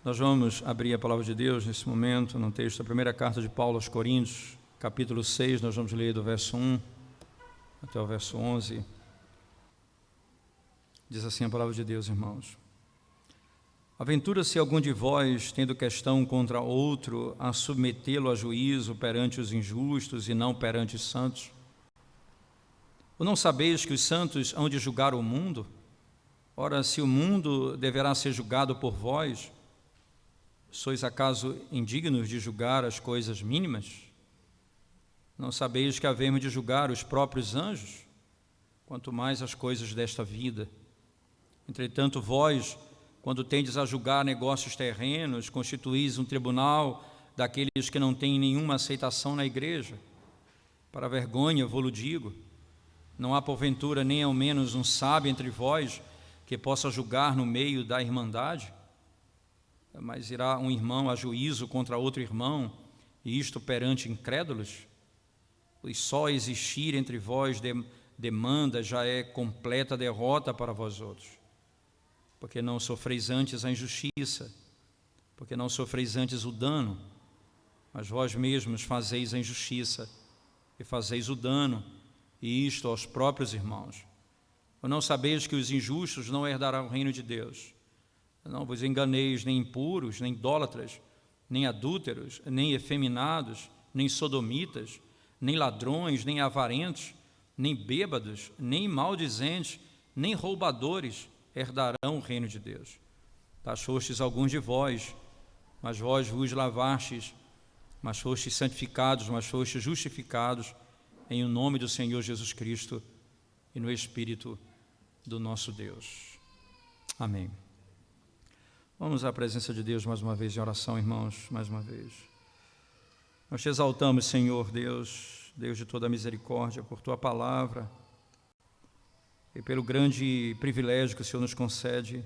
Nós vamos abrir a palavra de Deus nesse momento, no texto da primeira carta de Paulo aos Coríntios, capítulo 6, nós vamos ler do verso 1 até o verso 11. Diz assim a palavra de Deus, irmãos: Aventura-se algum de vós, tendo questão contra outro, a submetê-lo a juízo perante os injustos e não perante os santos? Ou não sabeis que os santos hão de julgar o mundo? Ora, se o mundo deverá ser julgado por vós, sois acaso indignos de julgar as coisas mínimas? Não sabeis que havemos de julgar os próprios anjos, quanto mais as coisas desta vida? Entretanto, vós, quando tendes a julgar negócios terrenos, constituís um tribunal daqueles que não têm nenhuma aceitação na igreja. Para a vergonha vou-lo digo, não há porventura nem ao menos um sábio entre vós que possa julgar no meio da irmandade? Mas irá um irmão a juízo contra outro irmão, e isto perante incrédulos? Pois só existir entre vós demanda já é completa derrota para vós outros. Porque não sofreis antes a injustiça, porque não sofreis antes o dano, mas vós mesmos fazeis a injustiça e fazeis o dano, e isto aos próprios irmãos. Ou não sabeis que os injustos não herdarão o reino de Deus? Não vos enganeis, nem impuros, nem idólatras, nem adúlteros, nem efeminados, nem sodomitas, nem ladrões, nem avarentos, nem bêbados, nem maldizentes, nem roubadores herdarão o reino de Deus. Taxostes alguns de vós, mas vós vos lavastes, mas fostes santificados, mas fostes justificados em o nome do Senhor Jesus Cristo e no Espírito do nosso Deus. Amém. Vamos à presença de Deus mais uma vez em oração, irmãos, mais uma vez. Nós te exaltamos, Senhor Deus, Deus de toda a misericórdia, por tua palavra e pelo grande privilégio que o Senhor nos concede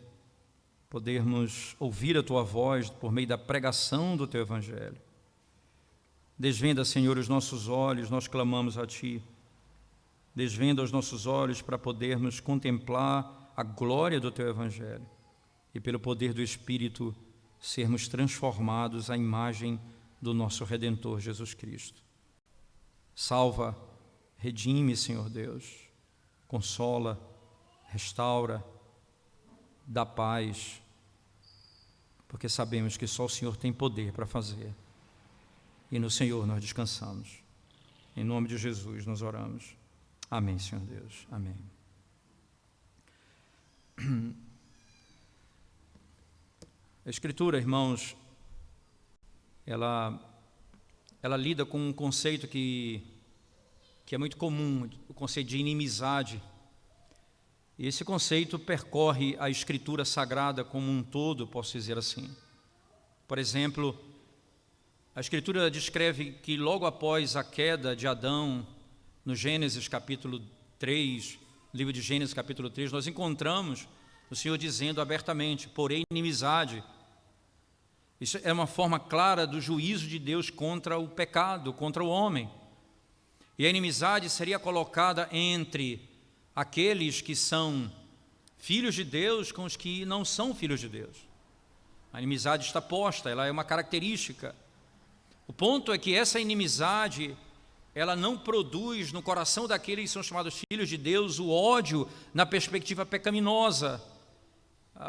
podermos ouvir a tua voz por meio da pregação do teu evangelho. Desvenda, Senhor, os nossos olhos, nós clamamos a ti. Desvenda os nossos olhos para podermos contemplar a glória do teu evangelho e pelo poder do Espírito sermos transformados à imagem do nosso Redentor Jesus Cristo. Salva, redime, Senhor Deus, consola, restaura, dá paz, porque sabemos que só o Senhor tem poder para fazer, e no Senhor nós descansamos. Em nome de Jesus nós oramos. Amém, Senhor Deus. Amém. A Escritura, irmãos, ela lida com um conceito que é muito comum, o conceito de inimizade. E esse conceito percorre a Escritura Sagrada como um todo, posso dizer assim. Por exemplo, a Escritura descreve que logo após a queda de Adão, no Gênesis capítulo 3, livro de Gênesis capítulo 3, nós encontramos o Senhor dizendo abertamente: porém inimizade. Isso é uma forma clara do juízo de Deus contra o pecado, contra o homem. E a inimizade seria colocada entre aqueles que são filhos de Deus com os que não são filhos de Deus. A inimizade está posta, ela é uma característica. O ponto é que essa inimizade, ela não produz no coração daqueles que são chamados filhos de Deus o ódio na perspectiva pecaminosa.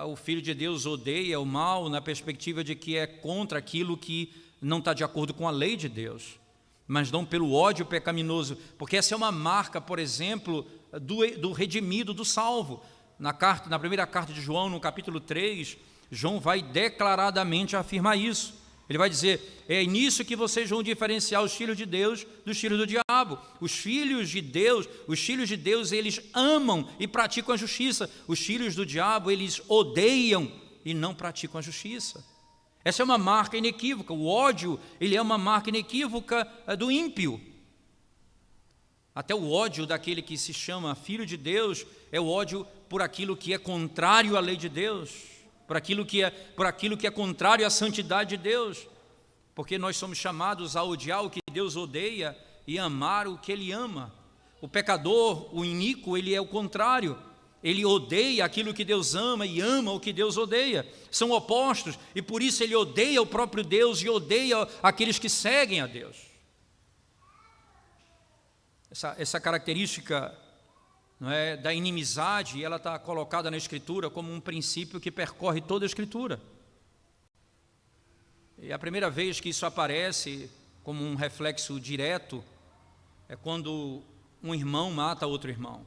O Filho de Deus odeia o mal na perspectiva de que é contra aquilo que não está de acordo com a lei de Deus, mas não pelo ódio pecaminoso, porque essa é uma marca, por exemplo, do redimido, do salvo. Na primeira carta de João, no capítulo 3, João vai declaradamente afirmar isso. Ele vai dizer: é nisso que vocês vão diferenciar os filhos de Deus dos filhos do diabo. Os filhos de Deus, eles amam e praticam a justiça. Os filhos do diabo, eles odeiam e não praticam a justiça. Essa é uma marca inequívoca. O ódio, ele é uma marca inequívoca do ímpio. Até o ódio daquele que se chama filho de Deus é o ódio por aquilo que é contrário à lei de Deus, por aquilo que é contrário à santidade de Deus, porque nós somos chamados a odiar o que Deus odeia e amar o que Ele ama. O pecador, o iníquo, ele é o contrário, Ele odeia aquilo que Deus ama e ama o que Deus odeia. São opostos, e por isso ele odeia o próprio Deus e odeia aqueles que seguem a Deus. Essa característica, não é, da inimizade, ela está colocada na Escritura como um princípio que percorre toda a Escritura. E a primeira vez que isso aparece como um reflexo direto é quando um irmão mata outro irmão.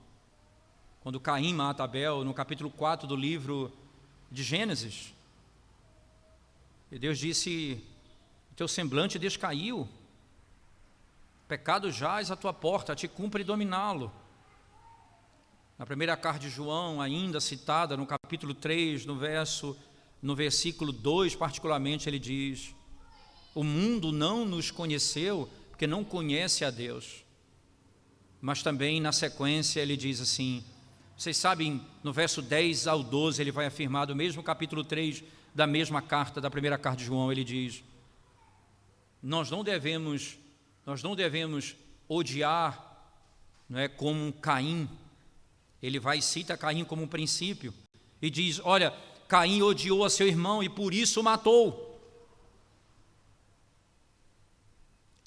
Quando Caim mata Abel, no capítulo 4 do livro de Gênesis. E Deus disse: o teu semblante descaiu, pecado jaz à tua porta, te cumpre dominá-lo. Na primeira carta de João, ainda citada no capítulo 3, no versículo 2 particularmente, ele diz: o mundo não nos conheceu porque não conhece a Deus. Mas também na sequência ele diz assim, vocês sabem, no verso 10 ao 12 ele vai afirmar, do mesmo capítulo 3 da mesma carta, da primeira carta de João, ele diz: nós não devemos odiar, não é, como Caim. Ele vai e cita Caim como um princípio e diz: olha, Caim odiou a seu irmão e por isso o matou.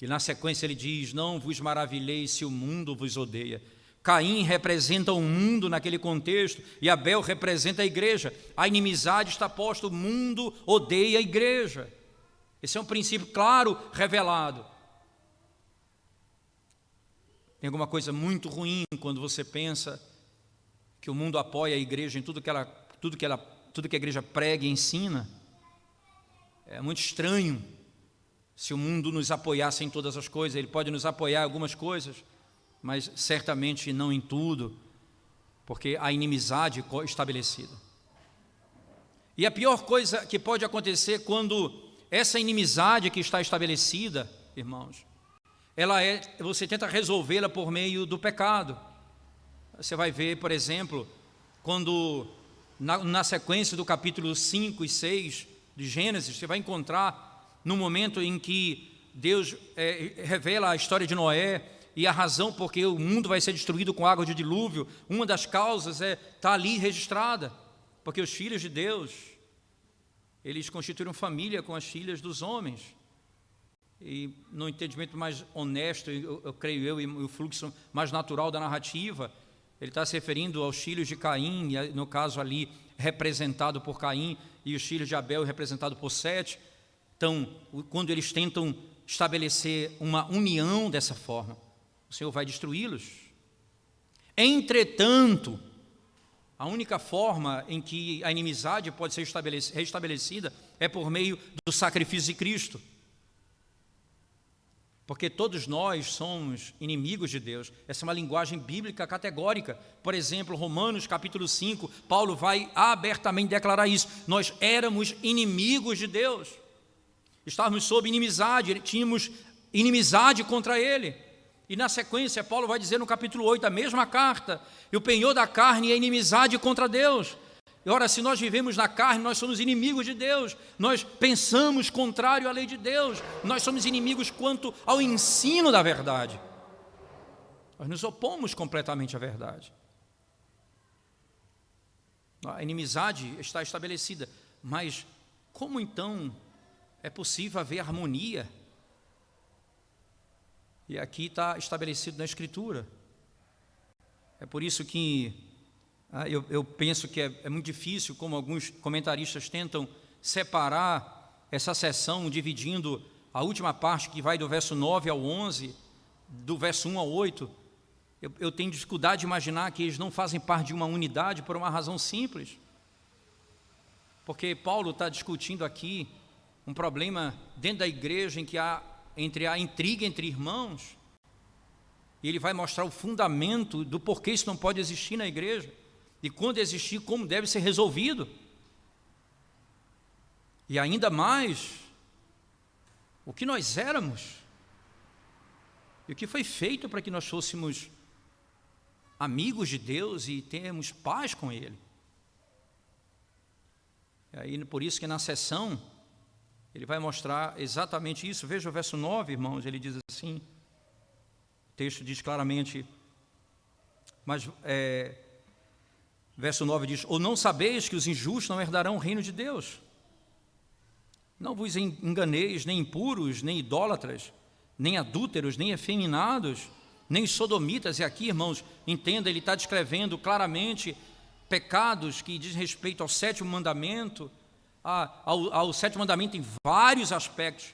E na sequência ele diz: não vos maravilheis se o mundo vos odeia. Caim representa o mundo naquele contexto e Abel representa a igreja. A inimizade está posta, o mundo odeia a igreja. Esse é um princípio claro, revelado. Tem alguma coisa muito ruim quando você pensa que o mundo apoia a igreja em tudo que a igreja prega e ensina. É muito estranho se o mundo nos apoiasse em todas as coisas. Ele pode nos apoiar em algumas coisas, mas certamente não em tudo, porque há inimizade estabelecida. E a pior coisa que pode acontecer quando essa inimizade que está estabelecida, irmãos, você tenta resolvê-la por meio do pecado. Você vai ver, por exemplo, quando na sequência do capítulo 5 e 6 de Gênesis, você vai encontrar no momento em que Deus revela a história de Noé e a razão porque o mundo vai ser destruído com água de dilúvio. Uma das causas está ali registrada, porque os filhos de Deus, eles constituíram família com as filhas dos homens. E no entendimento mais honesto, eu creio e o fluxo mais natural da narrativa, ele está se referindo aos filhos de Caim, no caso ali representado por Caim, e os filhos de Abel representado por Sete. Então, quando eles tentam estabelecer uma união dessa forma, o Senhor vai destruí-los. Entretanto, a única forma em que a inimizade pode ser restabelecida é por meio do sacrifício de Cristo. Porque todos nós somos inimigos de Deus. Essa é uma linguagem bíblica categórica. Por exemplo, Romanos capítulo 5, Paulo vai abertamente declarar isso. Nós éramos inimigos de Deus. Estávamos sob inimizade, tínhamos inimizade contra Ele. E na sequência, Paulo vai dizer no capítulo 8, a mesma carta: e o penhor da carne é inimizade contra Deus. E ora, se nós vivemos na carne, nós somos inimigos de Deus, nós pensamos contrário à lei de Deus, nós somos inimigos quanto ao ensino da verdade. Nós nos opomos completamente à verdade. A inimizade está estabelecida, mas como então é possível haver harmonia? E aqui está estabelecido na Escritura. É por isso que eu penso que é muito difícil, como alguns comentaristas tentam separar essa seção, dividindo a última parte que vai do verso 9 ao 11, do verso 1 ao 8. Eu tenho dificuldade de imaginar que eles não fazem parte de uma unidade por uma razão simples. Porque Paulo está discutindo aqui um problema dentro da igreja em que há intriga entre irmãos, e ele vai mostrar o fundamento do porquê isso não pode existir na igreja, e quando existir, como deve ser resolvido. E ainda mais, o que nós éramos, e o que foi feito para que nós fôssemos amigos de Deus e termos paz com Ele. E aí, por isso que na sessão, ele vai mostrar exatamente isso. Veja o verso 9, irmãos, ele diz assim, o texto diz claramente, mas Verso 9 diz: ou não sabeis que os injustos não herdarão o reino de Deus? Não vos enganeis, nem impuros, nem idólatras, nem adúlteros, nem efeminados, nem sodomitas. E aqui, irmãos, entenda, ele está descrevendo claramente pecados que diz respeito ao sétimo mandamento, ao sétimo mandamento em vários aspectos.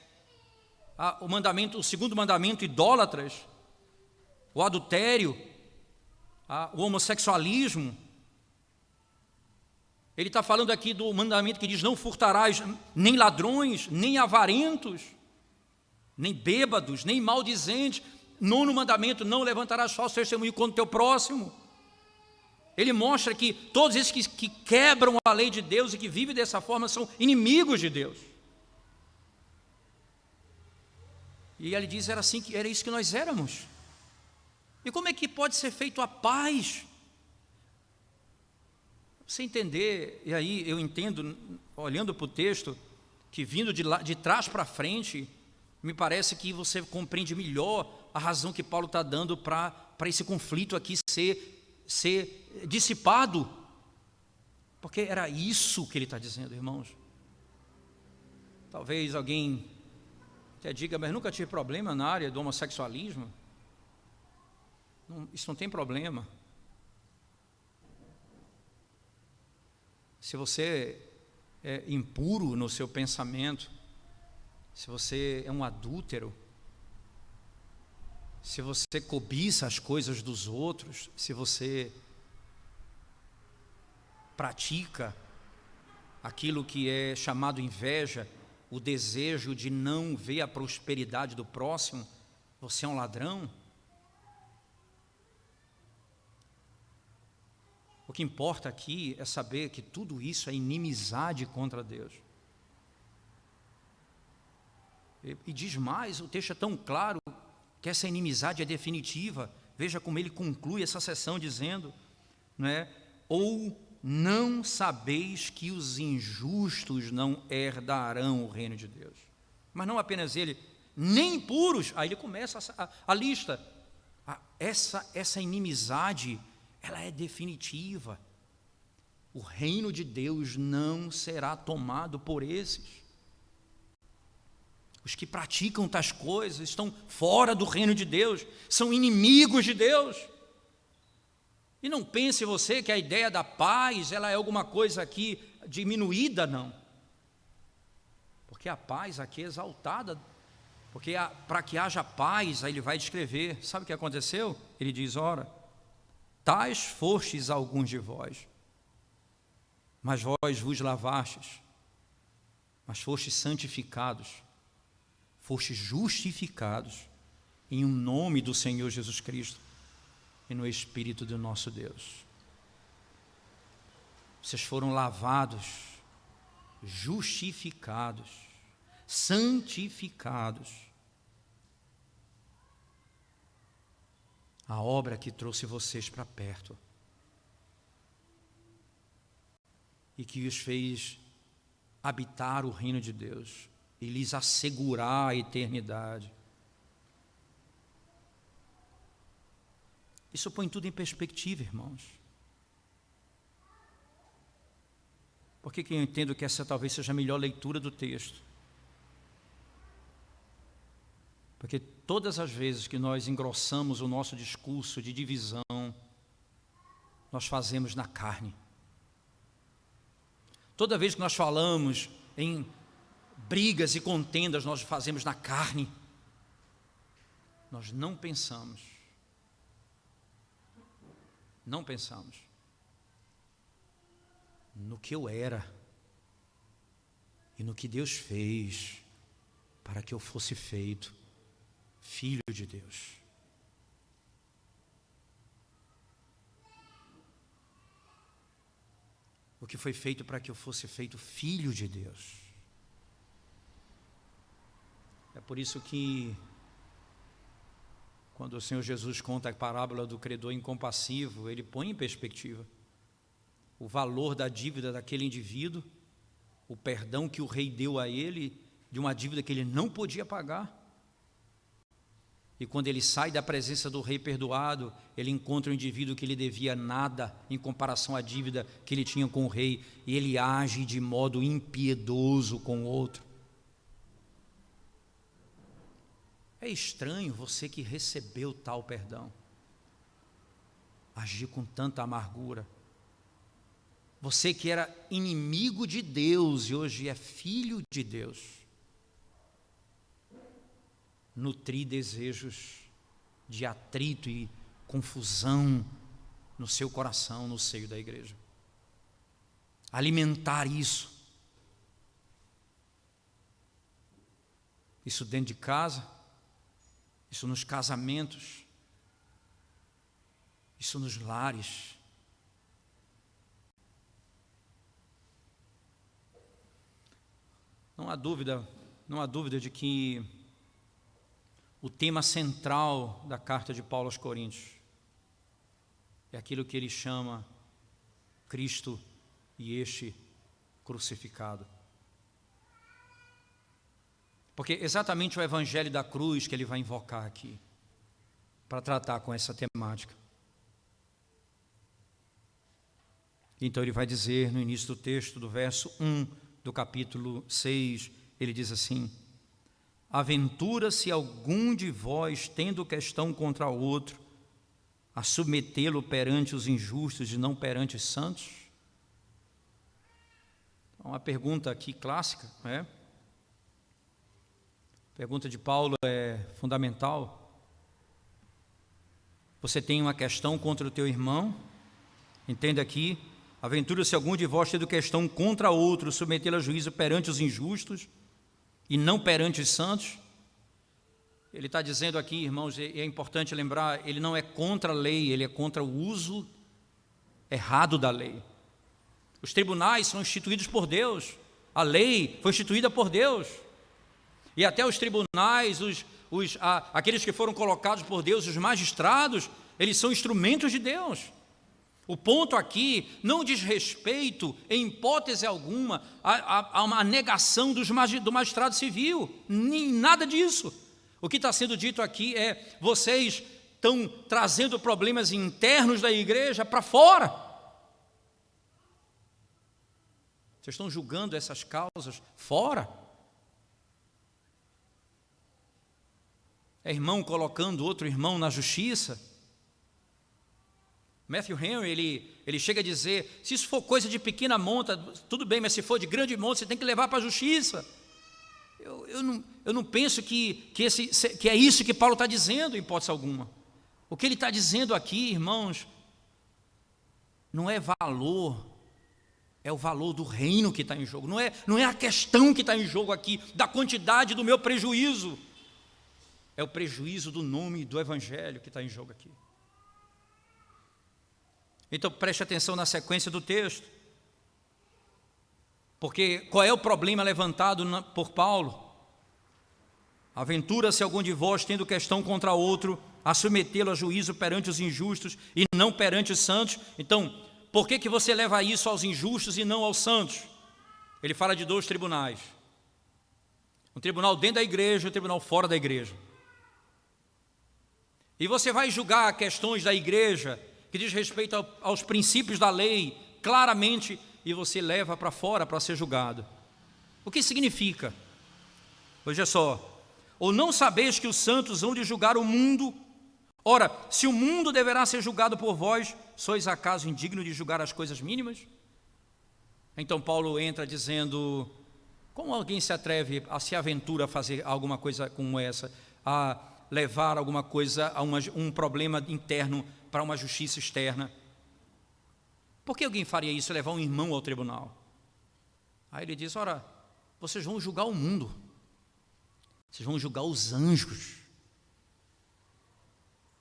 O segundo mandamento, idólatras, o adultério, o homossexualismo. Ele está falando aqui do mandamento que diz: não furtarás nem ladrões, nem avarentos, nem bêbados, nem maldizentes. Nono mandamento: não levantarás falso testemunho contra o teu próximo. Ele mostra que todos esses que quebram a lei de Deus e que vivem dessa forma são inimigos de Deus. E ele diz: era assim, era isso que nós éramos. E como é que pode ser feito a paz? Você entender, e aí eu entendo, olhando para o texto, que vindo de trás para frente, me parece que você compreende melhor a razão que Paulo está dando para esse conflito aqui ser dissipado. Porque era isso que ele está dizendo, irmãos. Talvez alguém até diga: mas nunca tive problema na área do homossexualismo. Isso não tem problema. Se você é impuro no seu pensamento, se você é um adúltero, se você cobiça as coisas dos outros, se você pratica aquilo que é chamado inveja, o desejo de não ver a prosperidade do próximo, você é um ladrão. O que importa aqui é saber que tudo isso é inimizade contra Deus. E diz mais, o texto é tão claro que essa inimizade é definitiva. Veja como ele conclui essa sessão dizendo, não é? Ou não sabeis que os injustos não herdarão o reino de Deus. Mas não apenas ele, nem impuros. Aí ele começa a lista. Essa inimizade, ela é definitiva. O reino de Deus não será tomado por esses. Os que praticam tais coisas estão fora do reino de Deus, são inimigos de Deus. E não pense você que a ideia da paz, ela é alguma coisa aqui diminuída, não. Porque a paz aqui é exaltada, porque para que haja paz, aí ele vai descrever, sabe o que aconteceu? Ele diz: ora, tais fostes alguns de vós, mas vós vos lavastes, mas fostes santificados, fostes justificados em um nome do Senhor Jesus Cristo e no Espírito do nosso Deus. Vocês foram lavados, justificados, santificados. A obra que trouxe vocês para perto e que os fez habitar o reino de Deus e lhes assegurar a eternidade. Isso põe tudo em perspectiva, irmãos. Por que eu entendo que essa talvez seja a melhor leitura do texto? Porque todas as vezes que nós engrossamos o nosso discurso de divisão, nós fazemos na carne. Toda vez que nós falamos em brigas e contendas, nós fazemos na carne. Nós não pensamos no que eu era e no que Deus fez para que eu fosse feito filho de Deus. O que foi feito para que eu fosse feito filho de Deus. É por isso que quando o Senhor Jesus conta a parábola do credor incompassivo, ele põe em perspectiva o valor da dívida daquele indivíduo, o perdão que o rei deu a ele de uma dívida que ele não podia pagar. E quando ele sai da presença do rei perdoado, ele encontra um indivíduo que lhe devia nada em comparação à dívida que ele tinha com o rei, e ele age de modo impiedoso com o outro. É estranho você que recebeu tal perdão agir com tanta amargura. Você que era inimigo de Deus e hoje é filho de Deus, nutrir desejos de atrito e confusão no seu coração, no seio da igreja. Alimentar isso. Isso dentro de casa, isso nos casamentos, isso nos lares. Não há dúvida de que o tema central da carta de Paulo aos Coríntios é aquilo que ele chama Cristo e este crucificado. Porque é exatamente o evangelho da cruz que ele vai invocar aqui, para tratar com essa temática. Então ele vai dizer no início do texto, do verso 1 do capítulo 6, ele diz assim: aventura-se algum de vós, tendo questão contra outro, a submetê-lo perante os injustos e não perante os santos? Uma pergunta aqui clássica, né? A pergunta de Paulo é fundamental. Você tem uma questão contra o teu irmão? Entenda aqui: aventura-se algum de vós, tendo questão contra outro, submetê-lo a juízo perante os injustos e não perante os santos? Ele está dizendo aqui, irmãos, e é importante lembrar, ele não é contra a lei, ele é contra o uso errado da lei. Os tribunais são instituídos por Deus, a lei foi instituída por Deus, e até os tribunais, aqueles que foram colocados por Deus, os magistrados, eles são instrumentos de Deus. O ponto aqui não diz respeito, em hipótese alguma, a uma negação do magistrado civil, nem nada disso. O que está sendo dito aqui é: vocês estão trazendo problemas internos da igreja para fora. Vocês estão julgando essas causas fora. É irmão colocando outro irmão na justiça. Matthew Henry, ele chega a dizer: se isso for coisa de pequena monta, tudo bem, mas se for de grande monta, você tem que levar para a justiça. Eu não penso que é isso que Paulo está dizendo, em hipótese alguma. O que ele está dizendo aqui, irmãos, não é valor, é o valor do reino que está em jogo. Não é a questão que está em jogo aqui, da quantidade do meu prejuízo. É o prejuízo do nome do evangelho que está em jogo aqui. Então preste atenção na sequência do texto, porque qual é o problema levantado por Paulo? Aventura-se algum de vós, tendo questão contra outro, a submetê-lo a juízo perante os injustos e não perante os santos. Então, por que você leva isso aos injustos e não aos santos? Ele fala de dois tribunais: um tribunal dentro da igreja e um tribunal fora da igreja. E você vai julgar questões da igreja que diz respeito aos princípios da lei, claramente, e você leva para fora para ser julgado. O que significa? Veja só: ou não sabeis que os santos hão de julgar o mundo? Ora, se o mundo deverá ser julgado por vós, sois acaso indigno de julgar as coisas mínimas? Então Paulo entra dizendo: como alguém se atreve a se aventura a fazer alguma coisa como essa, a levar alguma coisa a um problema interno para uma justiça externa? Por que alguém faria isso, levar um irmão ao tribunal? Aí ele diz: ora, vocês vão julgar o mundo, vocês vão julgar os anjos.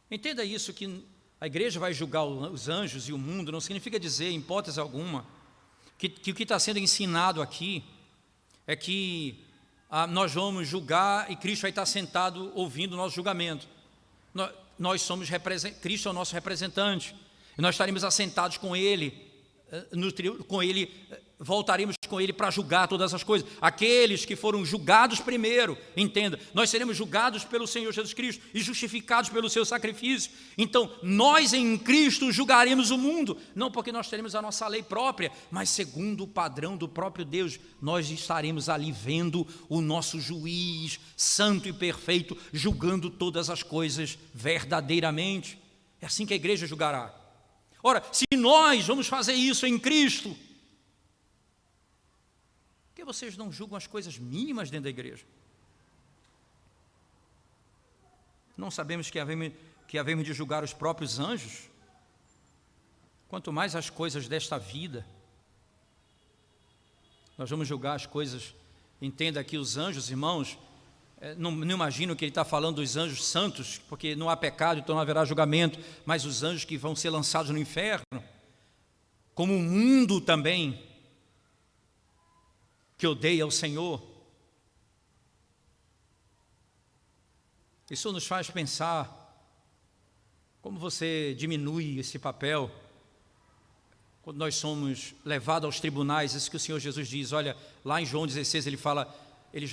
Entenda isso, que a igreja vai julgar os anjos e o mundo, não significa dizer, em hipótese alguma, que o que está sendo ensinado aqui é que nós vamos julgar e Cristo vai estar sentado ouvindo o nosso julgamento. Nós somos Cristo é o nosso representante, e nós estaremos assentados com Ele, voltaremos com Ele para julgar todas as coisas. Aqueles que foram julgados primeiro, entenda, nós seremos julgados pelo Senhor Jesus Cristo e justificados pelo seu sacrifício. Então, nós em Cristo julgaremos o mundo, não porque nós teremos a nossa lei própria, mas segundo o padrão do próprio Deus, nós estaremos ali vendo o nosso juiz santo e perfeito, julgando todas as coisas verdadeiramente. É assim que a igreja julgará. Ora, se nós vamos fazer isso em Cristo, por que vocês não julgam as coisas mínimas dentro da igreja? Não sabemos que havemos de julgar os próprios anjos? Quanto mais as coisas desta vida. Nós vamos julgar as coisas, entenda aqui os anjos, irmãos, não imagino que ele está falando dos anjos santos, porque não há pecado, então não haverá julgamento, mas os anjos que vão ser lançados no inferno, como o mundo também, que odeia o Senhor. Isso nos faz pensar como você diminui esse papel quando nós somos levados aos tribunais. Isso que o Senhor Jesus diz, olha, lá em João 16 ele fala, eles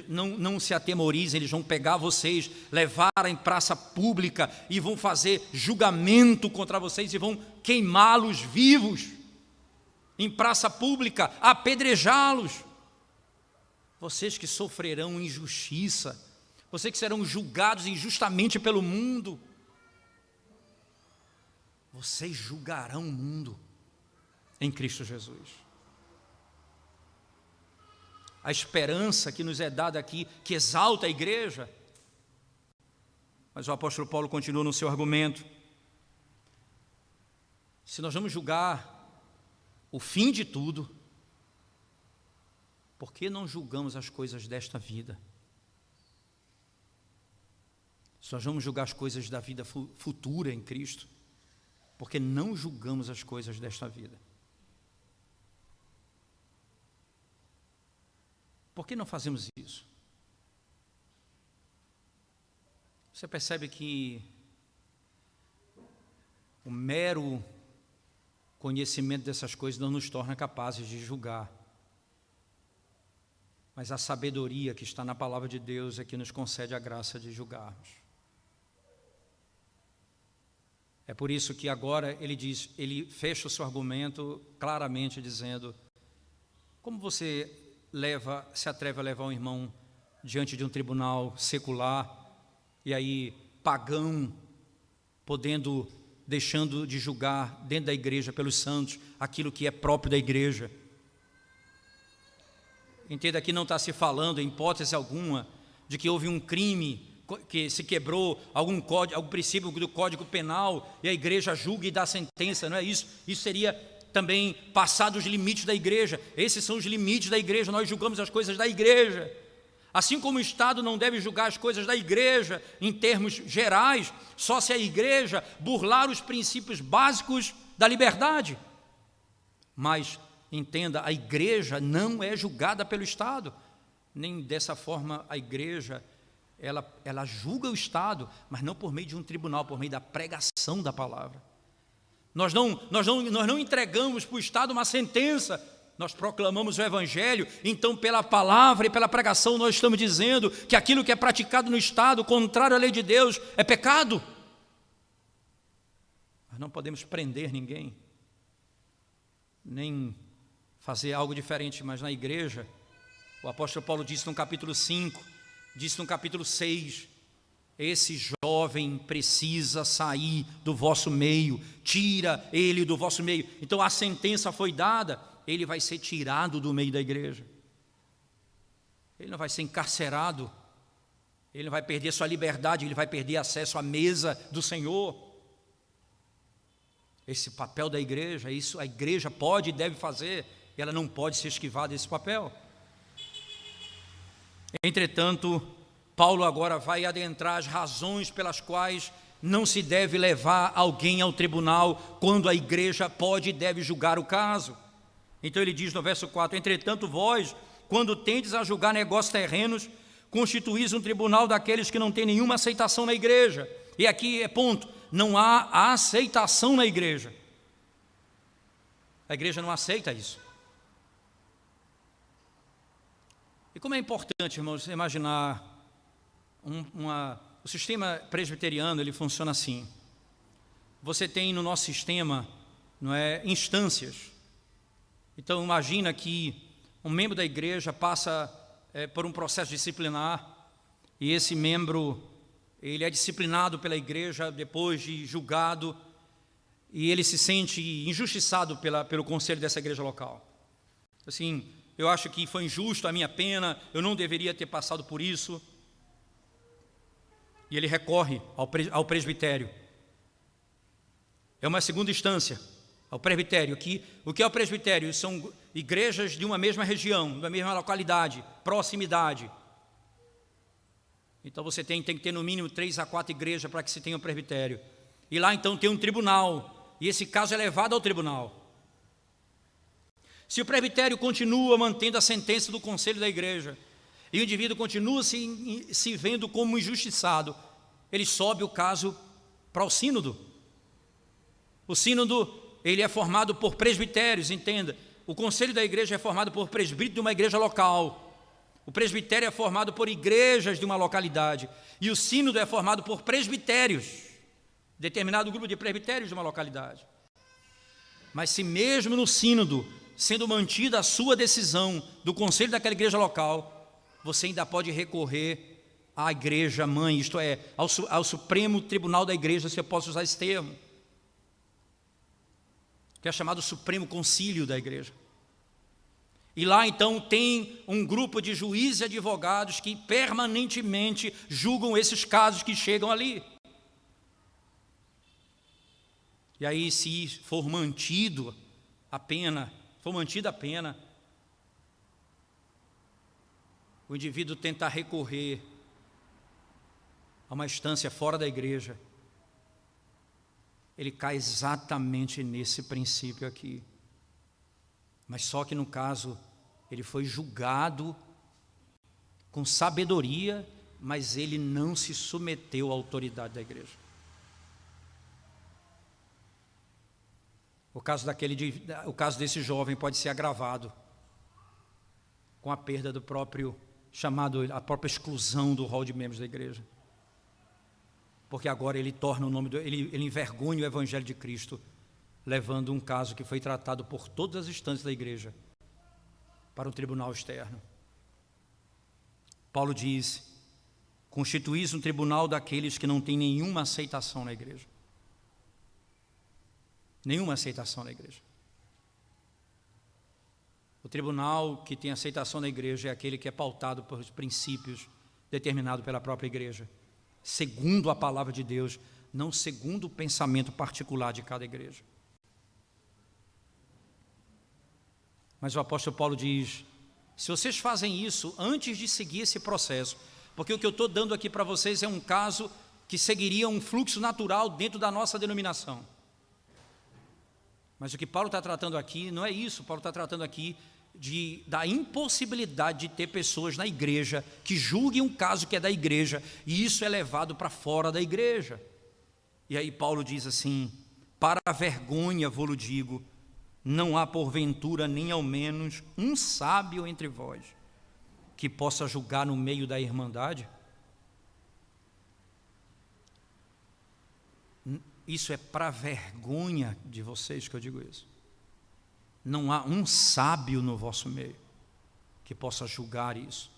não se atemorizem, eles vão pegar vocês, levar em praça pública e vão fazer julgamento contra vocês e vão queimá-los vivos em praça pública, apedrejá-los. Vocês que sofrerão injustiça, vocês que serão julgados injustamente pelo mundo, vocês julgarão o mundo em Cristo Jesus. A esperança que nos é dada aqui, que exalta a igreja. Mas o apóstolo Paulo continua no seu argumento. Se nós vamos julgar o fim de tudo, por que não julgamos as coisas desta vida? Se nós vamos julgar as coisas da vida futura em Cristo, por que não julgamos as coisas desta vida? Por que não fazemos isso? Você percebe que o mero conhecimento dessas coisas não nos torna capazes de julgar. Mas a sabedoria que está na palavra de Deus é que nos concede a graça de julgarmos. É por isso que agora ele fecha o seu argumento claramente dizendo, como você se atreve a levar um irmão diante de um tribunal secular, e aí pagão, deixando de julgar dentro da igreja pelos santos, aquilo que é próprio da igreja. Entenda que não está se falando, em hipótese alguma, de que houve um crime, que se quebrou algum princípio do Código Penal, e a igreja julga e dá sentença, não é isso? Isso seria também passar dos limites da igreja. Esses são os limites da igreja, nós julgamos as coisas da igreja. Assim como o Estado não deve julgar as coisas da igreja em termos gerais, só se a igreja burlar os princípios básicos da liberdade. Mas, entenda, a igreja não é julgada pelo Estado, nem dessa forma a igreja, ela julga o Estado, mas não por meio de um tribunal, por meio da pregação da palavra. Nós não entregamos para o Estado uma sentença, nós proclamamos o Evangelho, então pela palavra e pela pregação nós estamos dizendo que aquilo que é praticado no Estado, contrário à lei de Deus, é pecado. Mas não podemos prender ninguém, nem fazer algo diferente, mas na igreja, o apóstolo Paulo disse no capítulo 5, disse no capítulo 6, esse jovem precisa sair do vosso meio, tira ele do vosso meio. Então a sentença foi dada, ele vai ser tirado do meio da igreja. Ele não vai ser encarcerado, ele não vai perder sua liberdade, ele vai perder acesso à mesa do Senhor. Esse papel da igreja, isso a igreja pode e deve fazer, e ela não pode se esquivar desse papel. Entretanto, Paulo agora vai adentrar as razões pelas quais não se deve levar alguém ao tribunal quando a igreja pode e deve julgar o caso. Então ele diz no verso 4, entretanto vós, quando tendes a julgar negócios terrenos, constituís um tribunal daqueles que não têm nenhuma aceitação na igreja. E aqui é ponto, não há aceitação na igreja. A igreja não aceita isso. E como é importante, irmãos, imaginar o sistema presbiteriano, ele funciona assim. Você tem no nosso sistema, não é, instâncias. Então imagina que um membro da igreja passa por um processo disciplinar e esse membro, ele é disciplinado pela igreja depois de julgado e ele se sente injustiçado pelo conselho dessa igreja local. Assim, eu acho que foi injusto a minha pena, eu não deveria ter passado por isso. E ele recorre ao presbitério. É uma segunda instância, ao presbitério. O que é o presbitério? São igrejas de uma mesma região, da mesma localidade, proximidade. Então você tem que ter no mínimo 3 a 4 igrejas para que se tenha um presbitério. E lá então tem um tribunal, e esse caso é levado ao tribunal. Se o presbitério continua mantendo a sentença do conselho da igreja, e o indivíduo continua se vendo como injustiçado, ele sobe o caso para o sínodo. O sínodo, ele é formado por presbitérios, entenda. O conselho da igreja é formado por presbítero de uma igreja local. O presbitério é formado por igrejas de uma localidade. E o sínodo é formado por presbitérios, determinado grupo de presbitérios de uma localidade. Mas se mesmo no sínodo, sendo mantida a sua decisão do conselho daquela igreja local, você ainda pode recorrer à igreja mãe, isto é, ao Supremo Tribunal da Igreja, se eu posso usar esse termo, que é chamado Supremo Concílio da Igreja. E lá então tem um grupo de juízes e advogados que permanentemente julgam esses casos que chegam ali. E aí, se for mantida a pena, o indivíduo tenta recorrer a uma instância fora da igreja, ele cai exatamente nesse princípio aqui. Mas só que no caso, ele foi julgado com sabedoria, mas ele não se submeteu à autoridade da igreja. O caso desse jovem pode ser agravado com a perda do próprio a própria exclusão do rol de membros da igreja. Porque agora ele torna ele envergonha o evangelho de Cristo, levando um caso que foi tratado por todas as instâncias da igreja para um tribunal externo. Paulo diz: constituís um tribunal daqueles que não têm nenhuma aceitação na igreja. Nenhuma aceitação na igreja. O tribunal que tem aceitação na igreja é aquele que é pautado por princípios determinados pela própria igreja, segundo a palavra de Deus, não segundo o pensamento particular de cada igreja. Mas o apóstolo Paulo diz: se vocês fazem isso antes de seguir esse processo, porque o que eu estou dando aqui para vocês é um caso que seguiria um fluxo natural dentro da nossa denominação. Mas o que Paulo está tratando aqui não é isso. Paulo está tratando aqui da impossibilidade de ter pessoas na igreja que julguem um caso que é da igreja, e isso é levado para fora da igreja. E aí Paulo diz assim: para a vergonha vou-lo digo, não há porventura nem ao menos um sábio entre vós que possa julgar no meio da irmandade? Isso é para a vergonha de vocês que eu digo isso. Não há um sábio no vosso meio que possa julgar isso.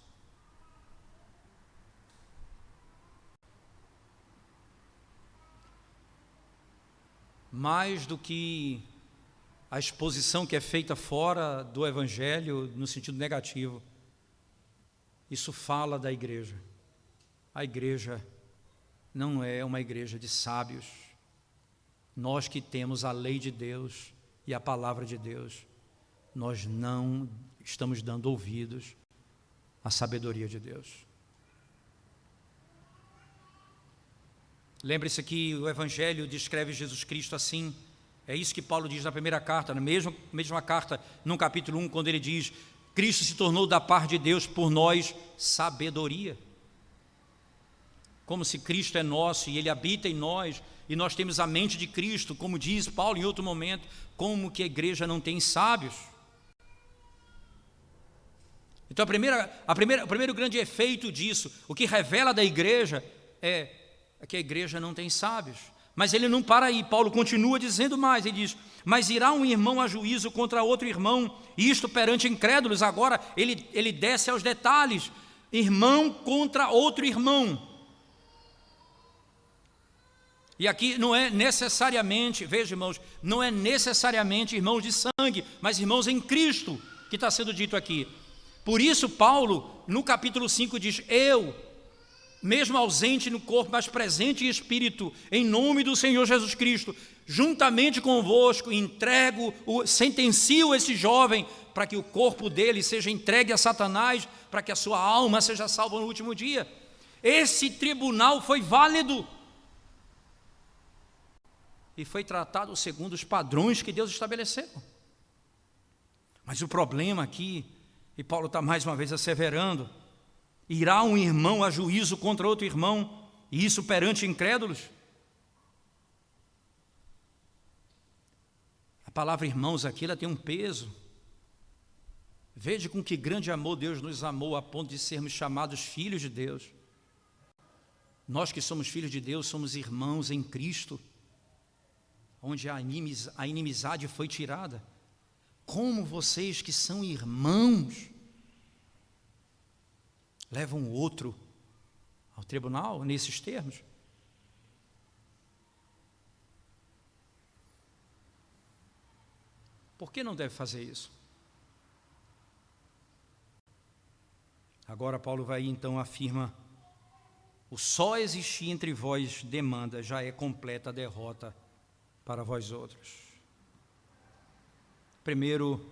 Mais do que a exposição que é feita fora do evangelho, no sentido negativo, isso fala da igreja. A igreja não é uma igreja de sábios. Nós que temos a lei de Deus e a palavra de Deus, nós não estamos dando ouvidos à sabedoria de Deus. Lembre-se que o Evangelho descreve Jesus Cristo assim. É isso que Paulo diz na primeira carta, na mesma carta, no capítulo 1, quando ele diz: Cristo se tornou da parte de Deus por nós sabedoria. Como se Cristo é nosso e Ele habita em nós, e nós temos a mente de Cristo, como diz Paulo em outro momento, como que a igreja não tem sábios? Então o primeiro grande efeito disso, o que revela da igreja é que a igreja não tem sábios. Mas ele não para aí, Paulo continua dizendo mais, ele diz: mas irá um irmão a juízo contra outro irmão, e isto perante incrédulos. Agora ele desce aos detalhes, irmão contra outro irmão. E aqui não é necessariamente, veja irmãos, não é necessariamente irmãos de sangue, mas irmãos em Cristo, que está sendo dito aqui. Por isso Paulo, no capítulo 5 diz: eu, mesmo ausente no corpo, mas presente em espírito, em nome do Senhor Jesus Cristo, juntamente convosco, sentencio esse jovem, para que o corpo dele seja entregue a Satanás, para que a sua alma seja salva no último dia. Esse tribunal foi válido e foi tratado segundo os padrões que Deus estabeleceu. Mas o problema aqui, e Paulo está mais uma vez asseverando: irá um irmão a juízo contra outro irmão, e isso perante incrédulos? A palavra irmãos aqui, ela tem um peso. Veja com que grande amor Deus nos amou, a ponto de sermos chamados filhos de Deus. Nós que somos filhos de Deus, somos irmãos em Cristo, onde a inimizade foi tirada. Como vocês que são irmãos levam o outro ao tribunal nesses termos? Por que não deve fazer isso? Agora Paulo vai então afirma: o só existir entre vós demanda, já é completa a derrota para vós outros. Primeiro,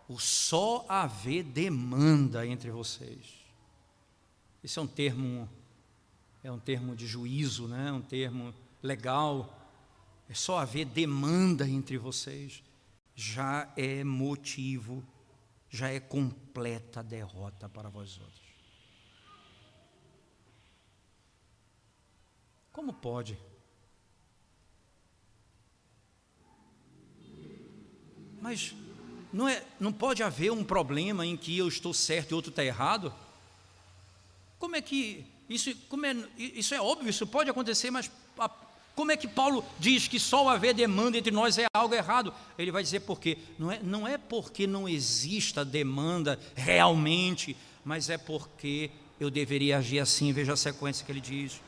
o só haver demanda entre vocês. Esse é um termo de juízo, né? É um termo legal. É só haver demanda entre vocês, já é motivo, já é completa a derrota para vós outros. Como pode? Mas não pode haver um problema em que eu estou certo e outro está errado? Como é que isso é óbvio, isso pode acontecer, mas como é que Paulo diz que só haver demanda entre nós é algo errado? Ele vai dizer por quê? Não é porque não exista demanda realmente, mas é porque eu deveria agir assim. Veja a sequência que ele diz: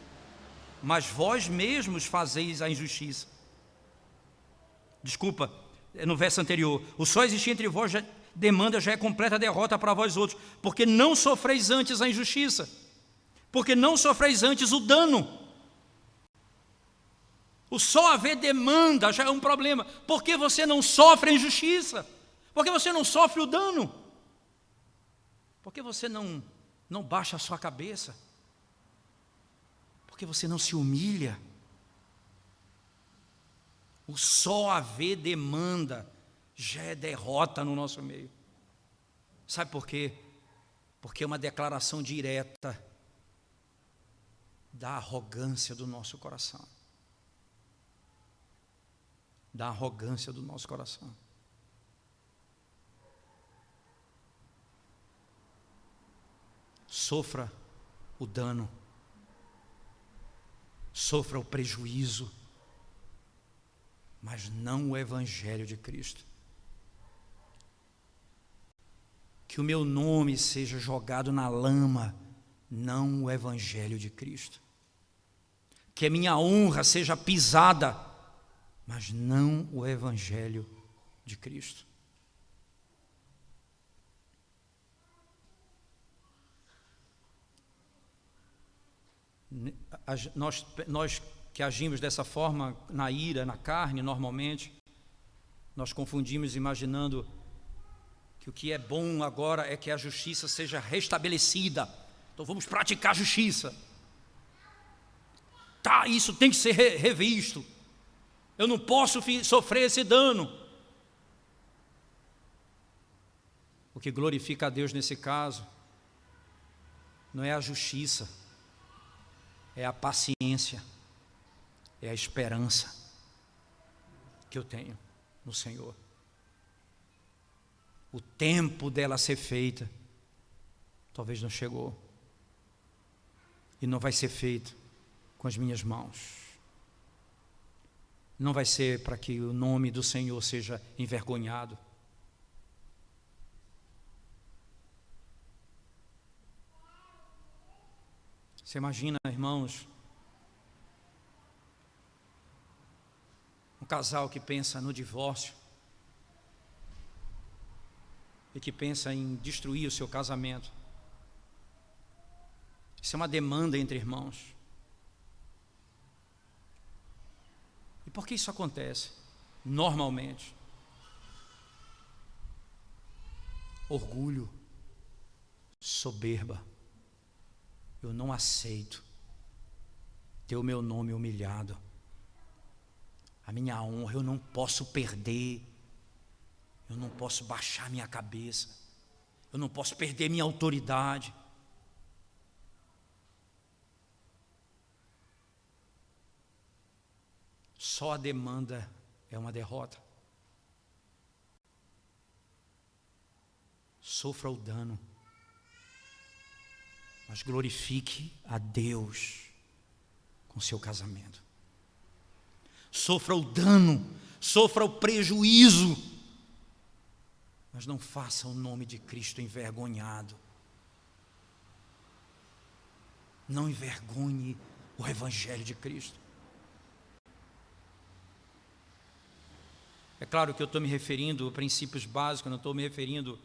mas vós mesmos fazeis a injustiça. Desculpa, no verso anterior: o só existir entre vós demanda, já é completa derrota para vós outros, porque não sofreis antes a injustiça, porque não sofreis antes o dano. O só haver demanda já é um problema. Por que você não sofre a injustiça? Por que você não sofre o dano? Por que você não baixa a sua cabeça? Por que você não se humilha? O só haver demanda já é derrota no nosso meio. Sabe por quê? Porque é uma declaração direta da arrogância do nosso coração. Da arrogância do nosso coração. Sofra o dano, sofra o prejuízo, mas não o Evangelho de Cristo. Que o meu nome seja jogado na lama, não o Evangelho de Cristo. Que a minha honra seja pisada, mas não o Evangelho de Cristo. Nós que agimos dessa forma, na ira, na carne, normalmente, nós confundimos imaginando que o que é bom agora é que a justiça seja restabelecida. Então vamos praticar a justiça. Tá, isso tem que ser revisto. Eu não posso sofrer esse dano. O que glorifica a Deus nesse caso não é a justiça, é a paciência, é a esperança que eu tenho no Senhor. O tempo dela ser feita talvez não chegou. E não vai ser feito com as minhas mãos. Não vai ser para que o nome do Senhor seja envergonhado. Você imagina, irmãos, um casal que pensa no divórcio e que pensa em destruir o seu casamento. Isso é uma demanda entre irmãos. E por que isso acontece? Normalmente, orgulho, soberba. Eu não aceito ter o meu nome humilhado. A minha honra eu não posso perder. Eu não posso baixar minha cabeça. Eu não posso perder minha autoridade. Só a demanda é uma derrota. Sofra o dano, mas glorifique a Deus com seu casamento. Sofra o dano, sofra o prejuízo, mas não faça o nome de Cristo envergonhado. Não envergonhe o Evangelho de Cristo. É claro que eu estou me referindo a princípios básicos, não estou me referindo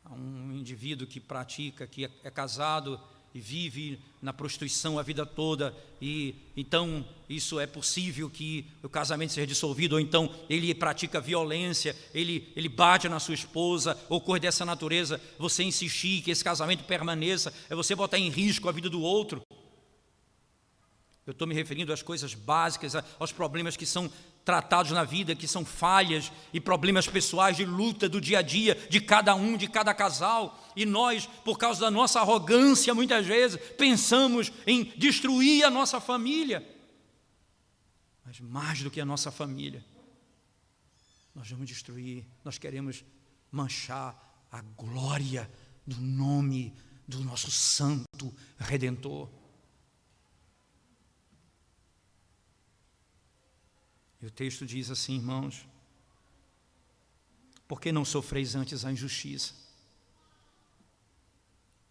a um indivíduo que pratica, que é casado e vive na prostituição a vida toda, e então isso é possível que o casamento seja dissolvido, ou então ele pratica violência, ele bate na sua esposa, ou coisa dessa natureza. Você insistir que esse casamento permaneça, é você botar em risco a vida do outro. Eu estou me referindo às coisas básicas, aos problemas que são tratados na vida, que são falhas e problemas pessoais de luta do dia a dia, de cada um, de cada casal. E nós, por causa da nossa arrogância, muitas vezes, pensamos em destruir a nossa família. Mas mais do que a nossa família, nós vamos destruir, nós queremos manchar a glória do nome do nosso Santo Redentor. E o texto diz assim, irmãos: por que não sofreis antes a injustiça?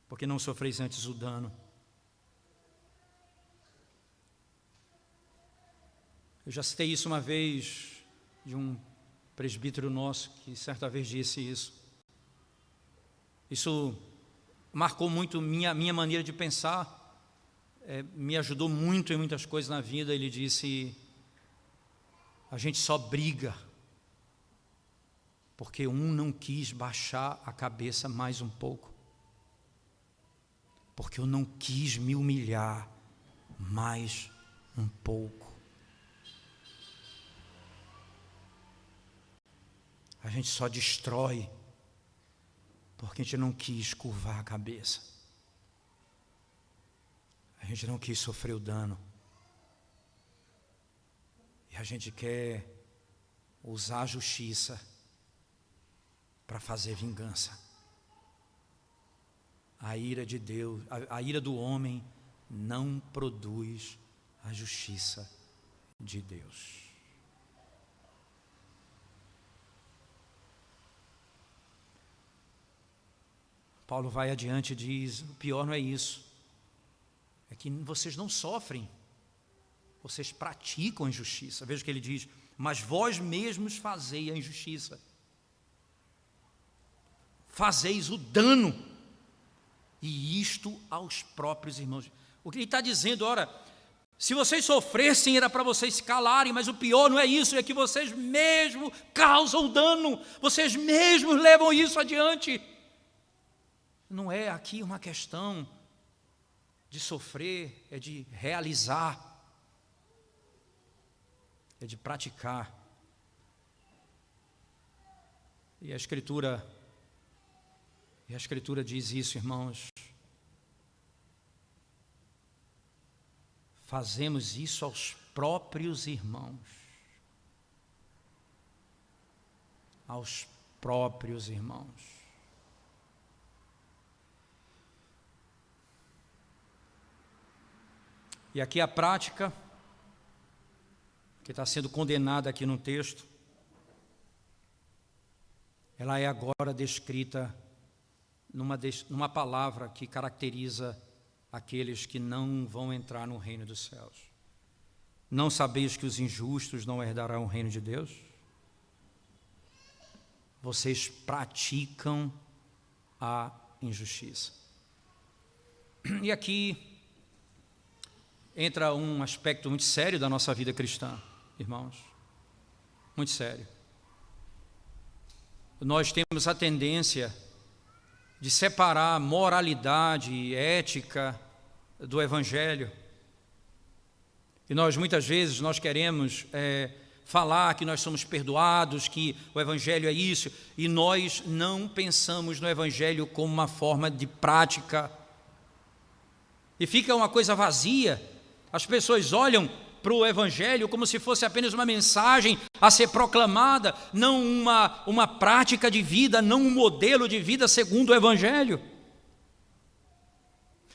Por que não sofreis antes o dano? Eu já citei isso uma vez de um presbítero nosso que certa vez disse isso. Isso marcou muito minha maneira de pensar, me ajudou muito em muitas coisas na vida. Ele disse: a gente só briga porque um não quis baixar a cabeça mais um pouco, porque eu não quis me humilhar mais um pouco. A gente só destrói porque a gente não quis curvar a cabeça, a gente não quis sofrer o dano. E a gente quer usar a justiça para fazer vingança. A ira de Deus, a ira do homem não produz a justiça de Deus. Paulo vai adiante e diz: o pior não é isso, é que vocês não sofrem, vocês praticam a injustiça. Veja o que ele diz: mas vós mesmos fazei a injustiça, fazeis o dano, e isto aos próprios irmãos. O que ele está dizendo, ora, se vocês sofressem era para vocês se calarem, mas o pior não é isso, é que vocês mesmos causam dano, vocês mesmos levam isso adiante. Não é aqui uma questão de sofrer, é de realizar, é de praticar. E a Escritura diz isso, irmãos: fazemos isso aos próprios irmãos. Aos próprios irmãos. E aqui a prática, que está sendo condenada aqui no texto, ela é agora descrita numa palavra que caracteriza aqueles que não vão entrar no reino dos céus. Não sabeis que os injustos não herdarão o reino de Deus? Vocês praticam a injustiça. E aqui entra um aspecto muito sério da nossa vida cristã, irmãos. Muito sério. Nós temos a tendência de separar moralidade e ética do Evangelho. E nós muitas vezes queremos falar que nós somos perdoados, que o Evangelho é isso, e nós não pensamos no Evangelho como uma forma de prática. E fica uma coisa vazia. As pessoas olham para o Evangelho como se fosse apenas uma mensagem a ser proclamada, não uma prática de vida, não um modelo de vida segundo o Evangelho.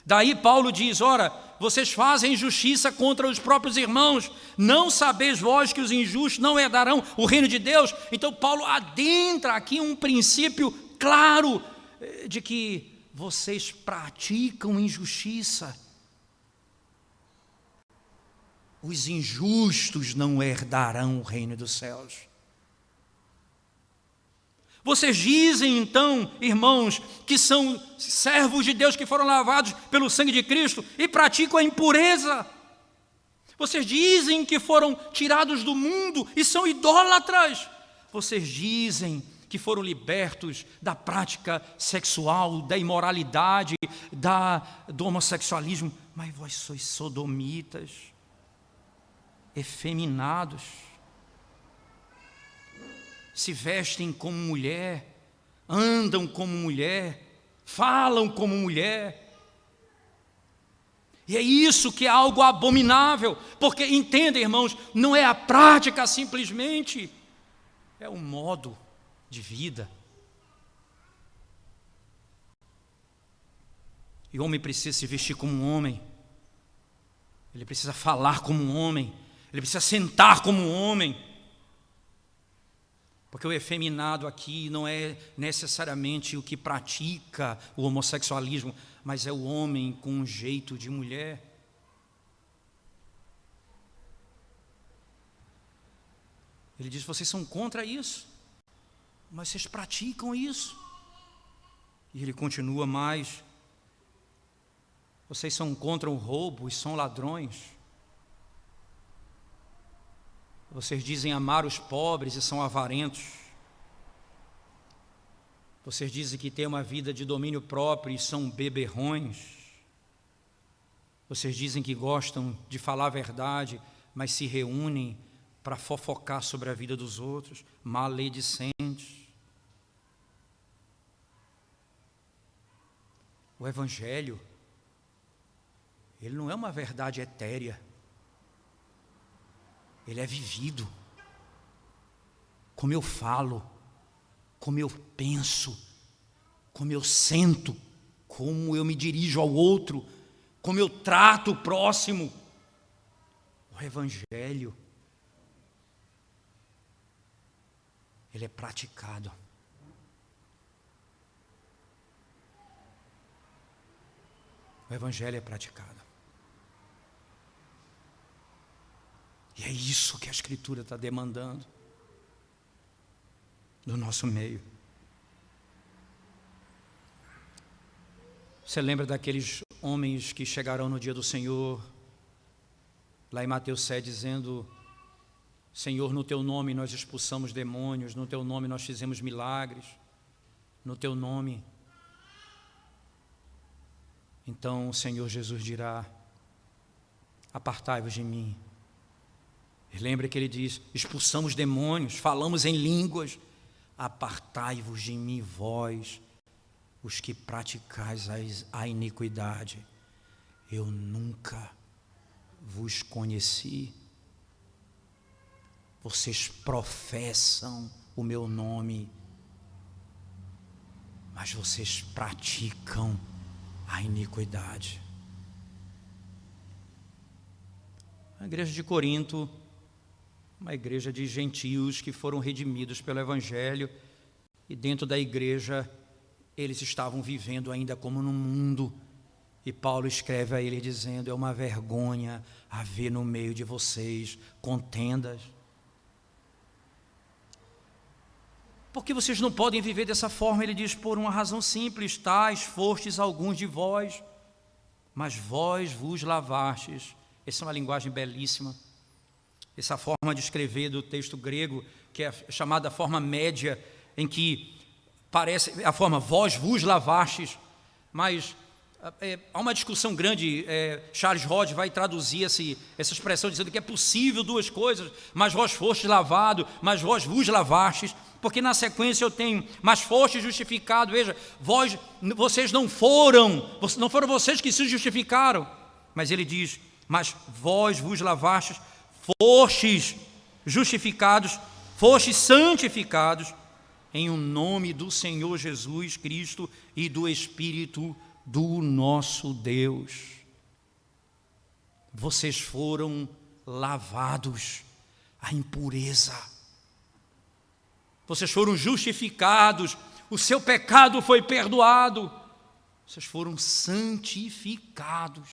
Daí Paulo diz, ora, vocês fazem injustiça contra os próprios irmãos, não sabeis vós que os injustos não herdarão o reino de Deus? Então Paulo adentra aqui um princípio claro de que vocês praticam injustiça. Os injustos não herdarão o reino dos céus. Vocês dizem então, irmãos, que são servos de Deus que foram lavados pelo sangue de Cristo e praticam a impureza. Vocês dizem que foram tirados do mundo e são idólatras. Vocês dizem que foram libertos da prática sexual, da imoralidade, do homossexualismo, mas vós sois sodomitas, efeminados, se vestem como mulher, andam como mulher, falam como mulher. E é isso que é algo abominável, porque entendem, irmãos, não é a prática simplesmente, é o modo de vida. E o homem precisa se vestir como um homem, ele precisa falar como um homem, ele precisa sentar como um homem. Porque o efeminado aqui não é necessariamente o que pratica o homossexualismo, mas é o homem com um jeito de mulher. Ele diz, vocês são contra isso, mas vocês praticam isso. E ele continua mais, vocês são contra o roubo e são ladrões. Vocês dizem amar os pobres e são avarentos. Vocês dizem que têm uma vida de domínio próprio e são beberrões. Vocês dizem que gostam de falar a verdade, mas se reúnem para fofocar sobre a vida dos outros, maledicentes. O Evangelho, ele não é uma verdade etérea. Ele é vivido, como eu falo, como eu penso, como eu sento, como eu me dirijo ao outro, como eu trato o próximo. O Evangelho, ele é praticado. O Evangelho é praticado. E é isso que a Escritura está demandando do nosso meio. Você lembra daqueles homens que chegarão no dia do Senhor, lá em Mateus 7, dizendo, Senhor, no Teu nome nós expulsamos demônios, no Teu nome nós fizemos milagres, no Teu nome. Então o Senhor Jesus dirá, apartai-vos de mim. Lembra que ele diz, expulsamos demônios, falamos em línguas, apartai-vos de mim, vós, os que praticais a iniquidade, eu nunca vos conheci. Vocês professam o meu nome, mas vocês praticam a iniquidade. A igreja de Corinto, uma igreja de gentios que foram redimidos pelo Evangelho, e dentro da igreja eles estavam vivendo ainda como no mundo. E Paulo escreve a ele dizendo: é uma vergonha haver no meio de vocês contendas. Por que vocês não podem viver dessa forma? Ele diz: por uma razão simples, tais fostes alguns de vós, mas vós vos lavastes. Essa é uma linguagem belíssima. Essa forma de escrever do texto grego, que é chamada forma média, em que parece a forma vós vos lavastes, mas há uma discussão grande. Charles Hodge vai traduzir essa expressão dizendo que é possível duas coisas: mas vós fostes lavado, mas vós vos lavastes, porque na sequência eu tenho mas fostes justificado. Veja, vocês não foram vocês que se justificaram, mas ele diz: mas vós vos lavastes, fostes justificados, fostes santificados em o nome do Senhor Jesus Cristo e do Espírito do nosso Deus. Vocês foram lavados à impureza, vocês foram justificados, o seu pecado foi perdoado, vocês foram santificados,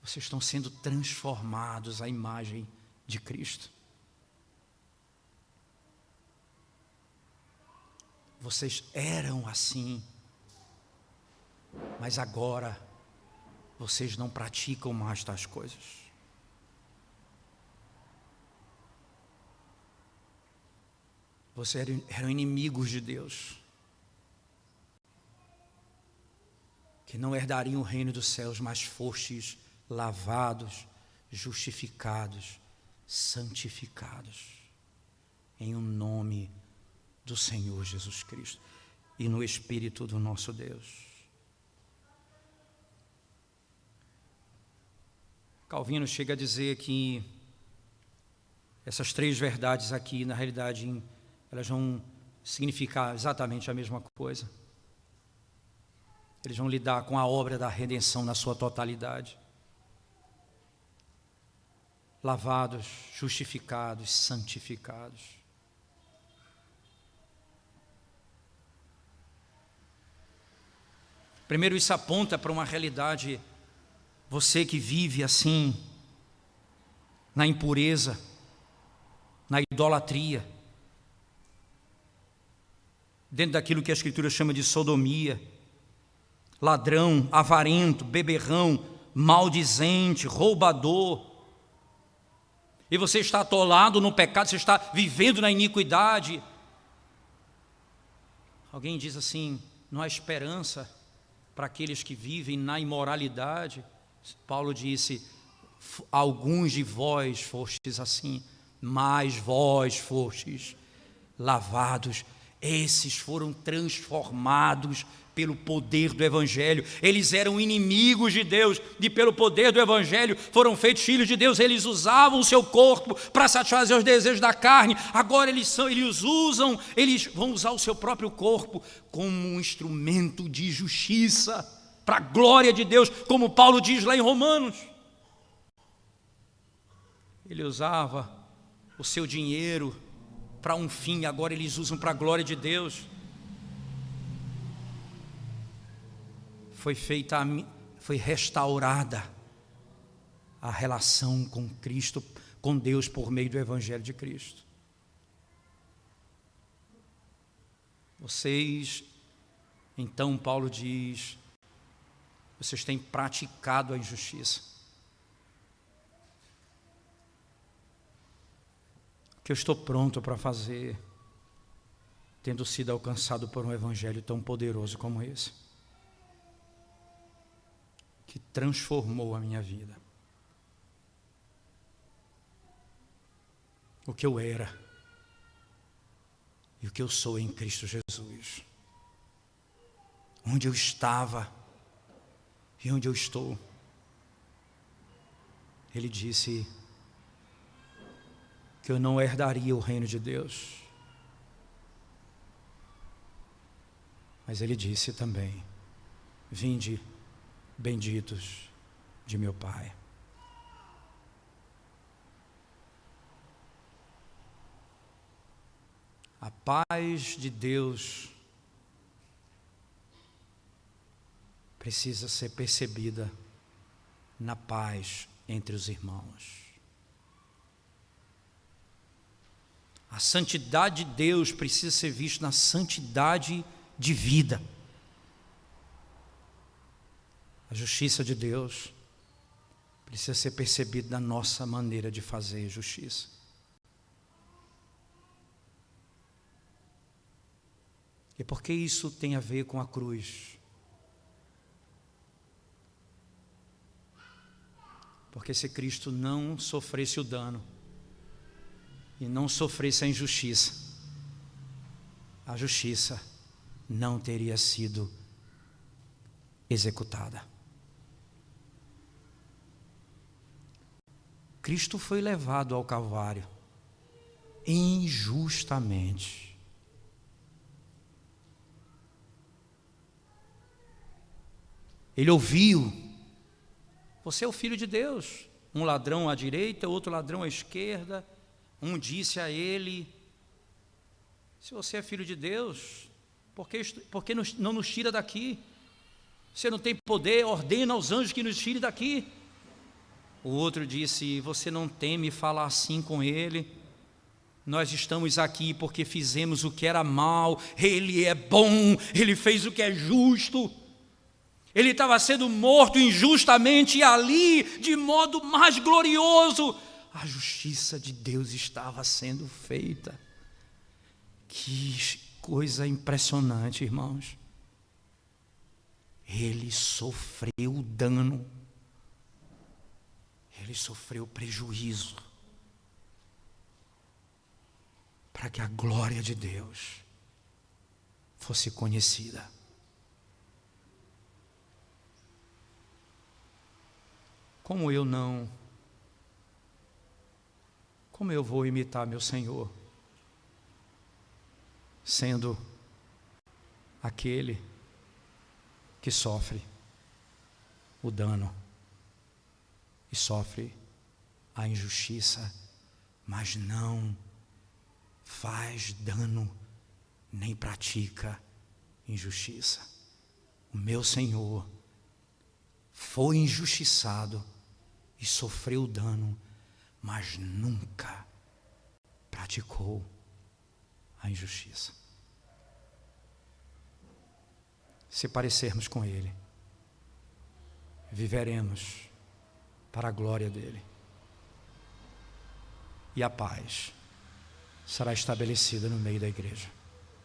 vocês estão sendo transformados à imagem de Cristo. Vocês eram assim, mas agora vocês não praticam mais tais coisas. Vocês eram inimigos de Deus, que não herdariam o reino dos céus, mas fostes lavados, justificados, santificados em um nome do Senhor Jesus Cristo e no Espírito do nosso Deus. Calvino chega a dizer que essas três verdades aqui, na realidade, elas vão significar exatamente a mesma coisa. Eles vão lidar com a obra da redenção na sua totalidade. Lavados, justificados, santificados. Primeiro, isso aponta para uma realidade. Você que vive assim, na impureza, na idolatria, dentro daquilo que a Escritura chama de sodomia, ladrão, avarento, beberrão, maldizente, roubador, e você está atolado no pecado, você está vivendo na iniquidade. Alguém diz assim: não há esperança para aqueles que vivem na imoralidade. Paulo disse: alguns de vós fostes assim, mas vós fostes lavados. Esses foram transformados pelo poder do Evangelho. Eles eram inimigos de Deus e pelo poder do Evangelho foram feitos filhos de Deus. Eles usavam o seu corpo para satisfazer os desejos da carne. Agora eles vão usar o seu próprio corpo como um instrumento de justiça, para a glória de Deus, como Paulo diz lá em Romanos. Ele usava o seu dinheiro para um fim, agora eles usam para a glória de Deus. Foi restaurada a relação com Cristo, com Deus, por meio do Evangelho de Cristo. Vocês, então Paulo diz, vocês têm praticado a injustiça. O que eu estou pronto para fazer, tendo sido alcançado por um Evangelho tão poderoso como esse, que transformou a minha vida. O que eu era e o que eu sou em Cristo Jesus. Onde eu estava e onde eu estou. Ele disse que eu não herdaria o reino de Deus. Mas ele disse também: vinde, benditos de meu Pai. A paz de Deus precisa ser percebida na paz entre os irmãos. A santidade de Deus precisa ser vista na santidade de vida. A justiça de Deus precisa ser percebida na nossa maneira de fazer justiça. E por que isso tem a ver com a cruz? Porque se Cristo não sofresse o dano e não sofresse a injustiça, a justiça não teria sido executada. Cristo foi levado ao Calvário injustamente. Ele ouviu: você é o Filho de Deus. Um ladrão à direita, outro ladrão à esquerda. Um disse a ele: se você é Filho de Deus, por que não nos tira daqui? Você não tem poder, ordena aos anjos que nos tirem daqui. O outro disse: você não teme falar assim com ele? Nós estamos aqui porque fizemos o que era mal, ele é bom, ele fez o que é justo. Ele estava sendo morto injustamente e ali, de modo mais glorioso, a justiça de Deus estava sendo feita. Que coisa impressionante, irmãos. Ele sofreu dano, ele sofreu prejuízo, para que a glória de Deus fosse conhecida. Como eu vou imitar meu Senhor, sendo aquele que sofre o dano e sofre a injustiça, mas não faz dano nem pratica injustiça. O meu Senhor foi injustiçado e sofreu dano, mas nunca praticou a injustiça. Se parecermos com Ele, viveremos para a glória dEle, e a paz será estabelecida no meio da igreja.